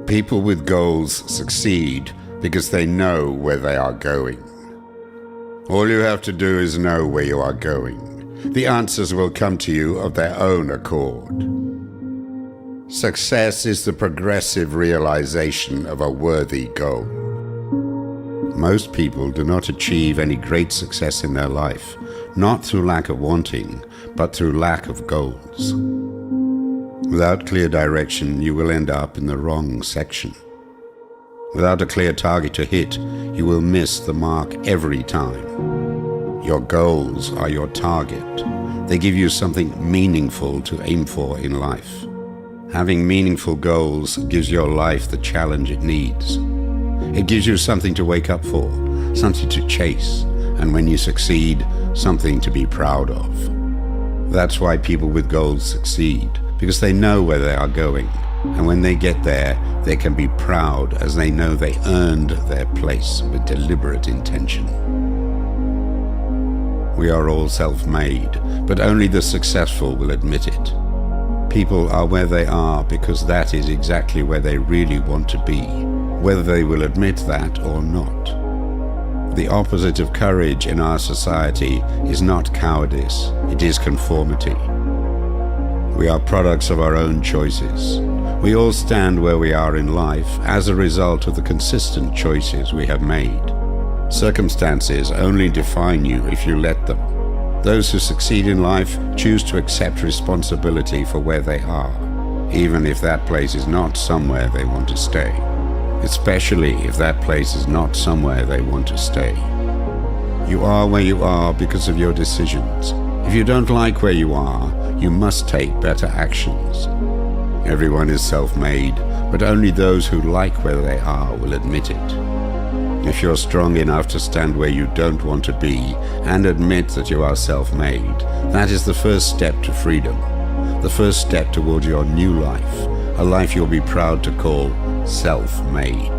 People with goals succeed because they know where they are going. All you have to do is know where you are going. The answers will come to you of their own accord. Success is the progressive realization of a worthy goal. Most people do not achieve any great success in their life, not through lack of wanting, but through lack of goals. Without clear direction, you will end up in the wrong section. Without a clear target to hit, you will miss the mark every time. Your goals are your target. They give you something meaningful to aim for in life. Having meaningful goals gives your life the challenge it needs. It gives you something to wake up for, something to chase, and when you succeed, something to be proud of. That's why people with goals succeed, because they know where they are going. And when they get there, they can be proud as they know they earned their place with deliberate intention. We are all self-made, but only the successful will admit it. People are where they are because that is exactly where they really want to be, whether they will admit that or not. The opposite of courage in our society is not cowardice, it is conformity. We are products of our own choices. We all stand where we are in life as a result of the consistent choices we have made. Circumstances only define you if you let them. Those who succeed in life choose to accept responsibility for where they are, even if that place is not somewhere they want to stay. Especially if that place is not somewhere they want to stay. You are where you are because of your decisions. If you don't like where you are, you must take better actions. Everyone is self-made, but only those who like where they are will admit it. If you're strong enough to stand where you don't want to be and admit that you are self-made, that is the first step to freedom, the first step towards your new life, a life you'll be proud to call self-made.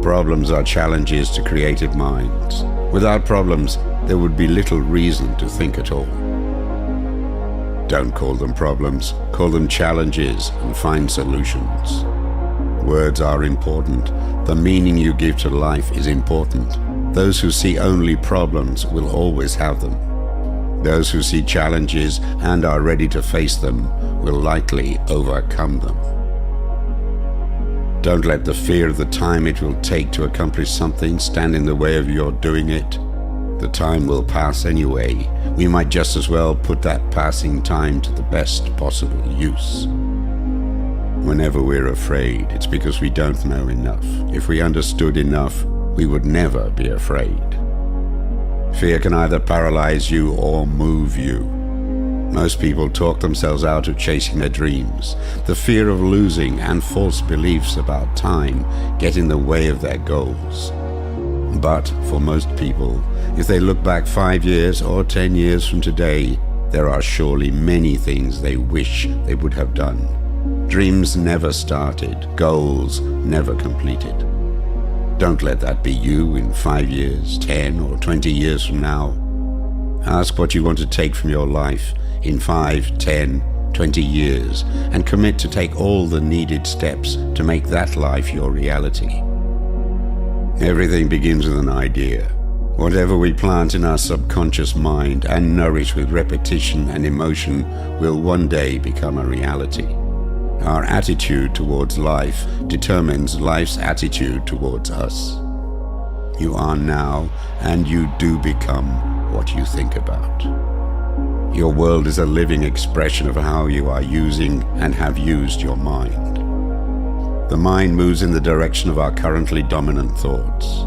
Problems are challenges to creative minds. Without problems, there would be little reason to think at all. Don't call them problems, call them challenges and find solutions. Words are important. The meaning you give to life is important. Those who see only problems will always have them. Those who see challenges and are ready to face them will likely overcome them. Don't let the fear of the time it will take to accomplish something stand in the way of your doing it. The time will pass anyway. We might just as well put that passing time to the best possible use. Whenever we're afraid, it's because we don't know enough. If we understood enough, we would never be afraid. Fear can either paralyze you or move you. Most people talk themselves out of chasing their dreams. The fear of losing and false beliefs about time get in the way of their goals. But for most people, if they look back 5 years or 10 years from today, there are surely many things they wish they would have done. Dreams never started, goals never completed. Don't let that be you in 5 years, 10 or 20 years from now. Ask what you want to take from your life in 5, 10, 20 years and commit to take all the needed steps to make that life your reality. Everything begins with an idea. Whatever we plant in our subconscious mind and nourish with repetition and emotion will one day become a reality. Our attitude towards life determines life's attitude towards us. You are now, and you do become what you think about. Your world is a living expression of how you are using and have used your mind. The mind moves in the direction of our currently dominant thoughts.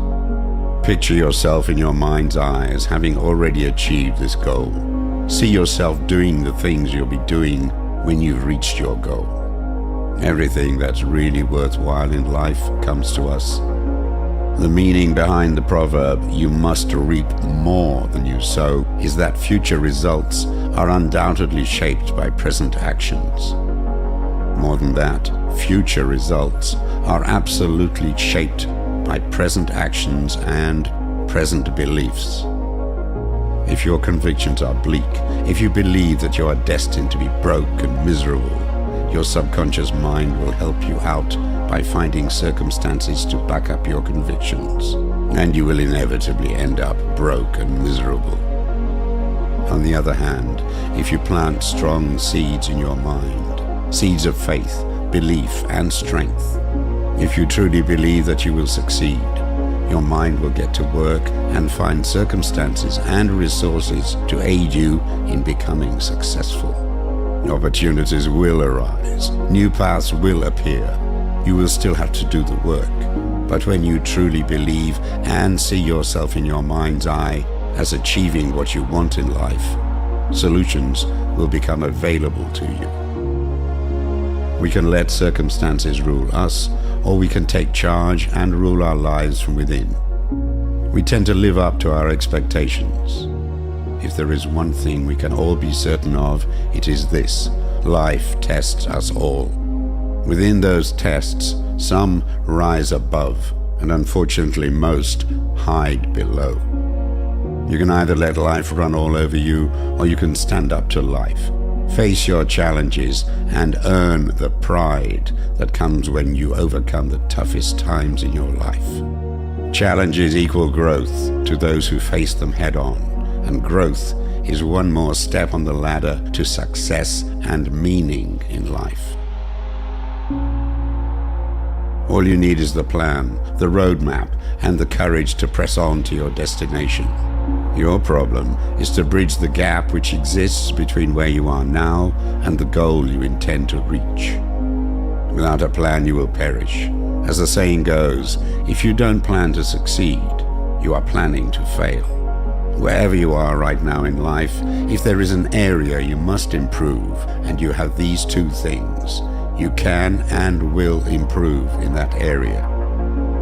Picture yourself in your mind's eye as having already achieved this goal. See yourself doing the things you'll be doing when you've reached your goal. Everything that's really worthwhile in life comes to us. The meaning behind the proverb, "You must reap more than you sow," is that future results are undoubtedly shaped by present actions. More than that, future results are absolutely shaped by present actions and present beliefs. If your convictions are bleak, if you believe that you are destined to be broke and miserable, your subconscious mind will help you out by finding circumstances to back up your convictions, and you will inevitably end up broke and miserable. On the other hand, if you plant strong seeds in your mind, seeds of faith, belief, and strength, if you truly believe that you will succeed, your mind will get to work and find circumstances and resources to aid you in becoming successful. Opportunities will arise, new paths will appear. You will still have to do the work, but when you truly believe and see yourself in your mind's eye as achieving what you want in life, solutions will become available to you. We can let circumstances rule us, or we can take charge and rule our lives from within. We tend to live up to our expectations. If there is one thing we can all be certain of, it is this: life tests us all. Within those tests, some rise above, and unfortunately most hide below. You can either let life run all over you, or you can stand up to life. Face your challenges and earn the pride that comes when you overcome the toughest times in your life. Challenges equal growth to those who face them head on, and growth is one more step on the ladder to success and meaning in life. All you need is the plan, the roadmap, and the courage to press on to your destination. Your problem is to bridge the gap which exists between where you are now and the goal you intend to reach. Without a plan, you will perish. As the saying goes, if you don't plan to succeed, you are planning to fail. Wherever you are right now in life, if there is an area you must improve and you have these two things, you can and will improve in that area.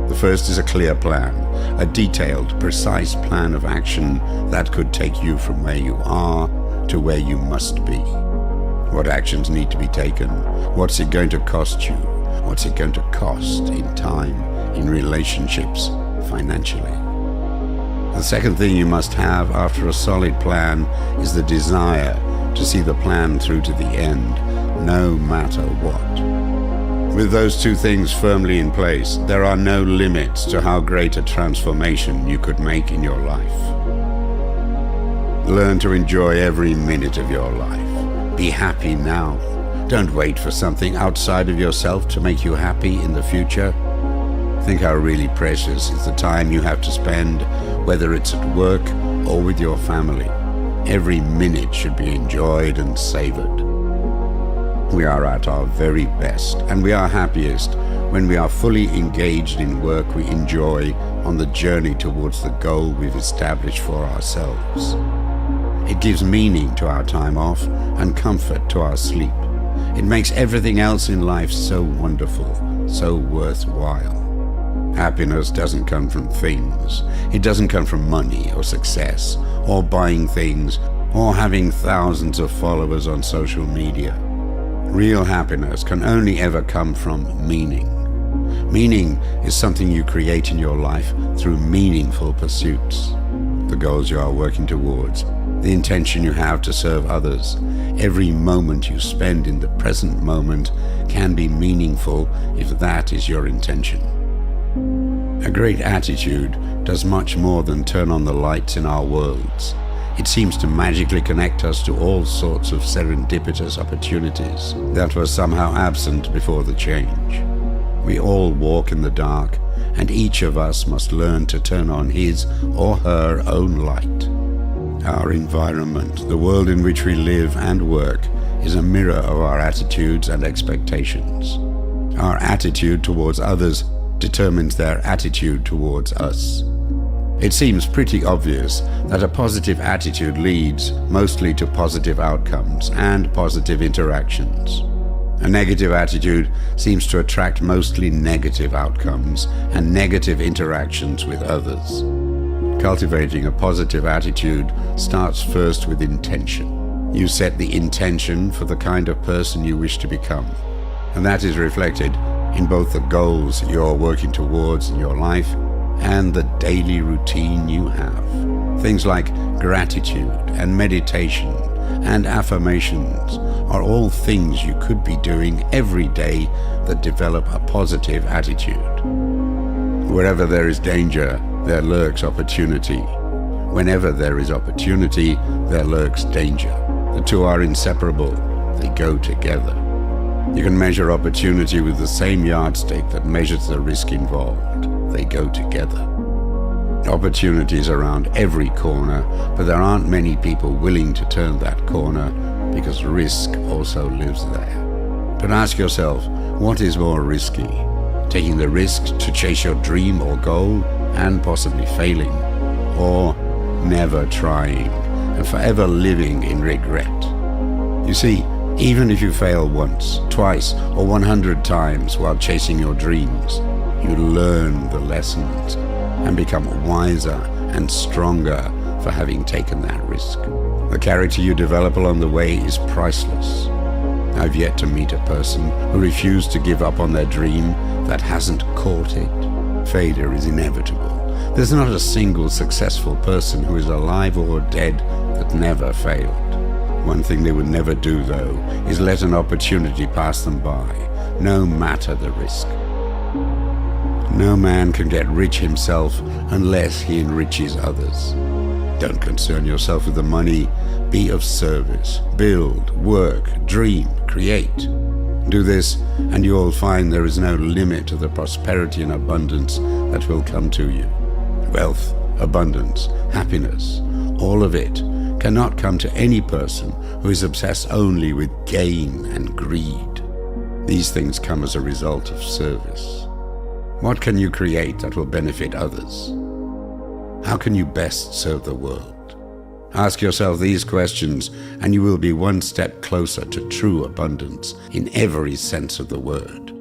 The first is a clear plan, a detailed, precise plan of action that could take you from where you are to where you must be. What actions need to be taken? What's it going to cost you? What's it going to cost in time, in relationships, financially? The second thing you must have after a solid plan is the desire to see the plan through to the end, no matter what. With those two things firmly in place, there are no limits to how great a transformation you could make in your life. Learn to enjoy every minute of your life. Be happy now. Don't wait for something outside of yourself to make you happy in the future. Think how really precious is the time you have to spend, whether it's at work or with your family. Every minute should be enjoyed and savored. We are at our very best, and we are happiest when we are fully engaged in work we enjoy on the journey towards the goal we've established for ourselves. It gives meaning to our time off and comfort to our sleep. It makes everything else in life so wonderful, so worthwhile. Happiness doesn't come from things. It doesn't come from money or success or buying things or having thousands of followers on social media. Real happiness can only ever come from meaning. Meaning is something you create in your life through meaningful pursuits. The goals you are working towards, the intention you have to serve others. Every moment you spend in the present moment can be meaningful if that is your intention. A great attitude does much more than turn on the lights in our worlds. It seems to magically connect us to all sorts of serendipitous opportunities that were somehow absent before the change. We all walk in the dark, and each of us must learn to turn on his or her own light. Our environment, the world in which we live and work, is a mirror of our attitudes and expectations. Our attitude towards others determines their attitude towards us. It seems pretty obvious that a positive attitude leads mostly to positive outcomes and positive interactions. A negative attitude seems to attract mostly negative outcomes and negative interactions with others. Cultivating a positive attitude starts first with intention. You set the intention for the kind of person you wish to become, and that is reflected in both the goals you're working towards in your life and the daily routine you have. Things like gratitude and meditation and affirmations are all things you could be doing every day that develop a positive attitude. Wherever there is danger, there lurks opportunity. Whenever there is opportunity, there lurks danger. The two are inseparable. They go together. You can measure opportunity with the same yardstick that measures the risk involved. They go together. Opportunities around every corner, but there aren't many people willing to turn that corner because risk also lives there. But ask yourself, what is more risky? Taking the risk to chase your dream or goal and possibly failing, or never trying and forever living in regret? You see, even if you fail once, twice, or 100 times while chasing your dreams, you learn the lessons and become wiser and stronger for having taken that risk. The character you develop along the way is priceless. I've yet to meet a person who refused to give up on their dream that hasn't caught it. Failure is inevitable. There's not a single successful person who is alive or dead that never failed. One thing they would never do, though, is let an opportunity pass them by, no matter the risk. No man can get rich himself unless he enriches others. Don't concern yourself with the money. Be of service. Build, work, dream, create. Do this, and you will find there is no limit to the prosperity and abundance that will come to you. Wealth, abundance, happiness, all of it cannot come to any person who is obsessed only with gain and greed. These things come as a result of service. What can you create that will benefit others? How can you best serve the world? Ask yourself these questions, and you will be one step closer to true abundance in every sense of the word.